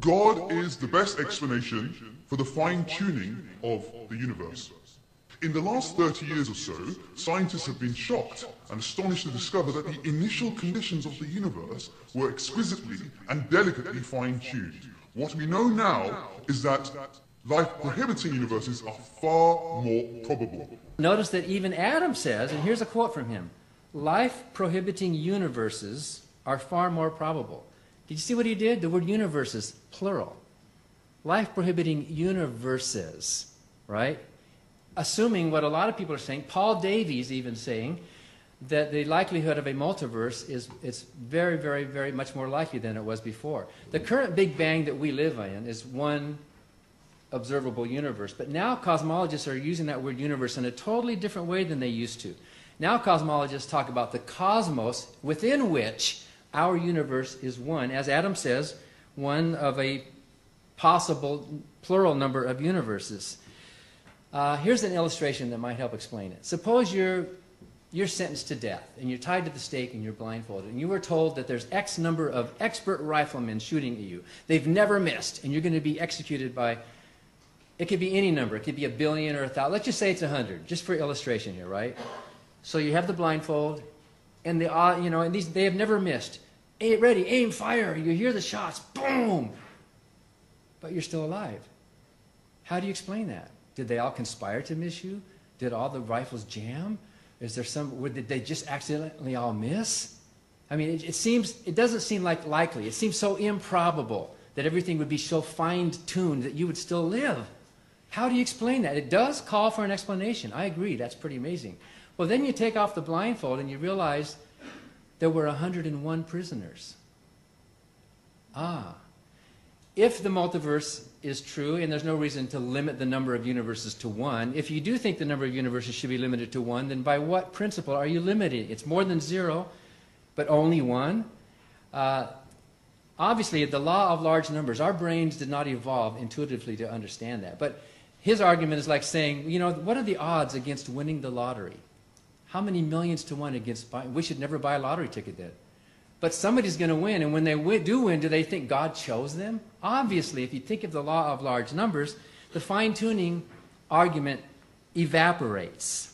God is the best explanation for the fine-tuning of the universe. In the last 30 years or so, scientists have been shocked and astonished to discover that the initial conditions of the universe were exquisitely and delicately fine-tuned. What we know now is that life-prohibiting universes are far more probable. Notice that even Adam says, and here's a quote from him, life-prohibiting universes are far more probable. Did you see what he did? The word universes, plural. Life-prohibiting universes, right? Assuming what a lot of people are saying, Paul Davies even saying, that the likelihood of a multiverse is very, very, very much more likely than it was before. The current Big Bang that we live in is one observable universe, but now cosmologists are using that word universe in a totally different way than they used to. Now cosmologists talk about the cosmos within which our universe is one, as Adam says, one of a possible plural number of universes. Here's an illustration that might help explain it. Suppose you're sentenced to death, and you're tied to the stake and you're blindfolded, and you were told that there's X number of expert riflemen shooting at you. They've never missed, and you're going to be executed by, it could be any number. It could be 1 billion or 1,000. Let's just say it's 100, just for illustration here, right? So you have the blindfold, and they have never missed. Ready, aim, fire. You hear the shots, boom. But you're still alive. How do you explain that? Did they all conspire to miss you? Did all the rifles jam? Is there did they just accidentally all miss? I mean, it doesn't seem likely. It seems so improbable that everything would be so fine-tuned that you would still live. How do you explain that? It does call for an explanation. I agree, that's pretty amazing. Well, then you take off the blindfold and you realize there were 101 prisoners. If the multiverse is true, and there's no reason to limit the number of universes to one, if you do think the number of universes should be limited to one, then by what principle are you limiting? It's more than 0, but only 1. Obviously, the law of large numbers, our brains did not evolve intuitively to understand that. But his argument is like saying, what are the odds against winning the lottery? How many millions to one against buying? We should never buy a lottery ticket then. But somebody's going to win, and when they do win, do they think God chose them? Obviously, if you think of the law of large numbers, the fine-tuning argument evaporates.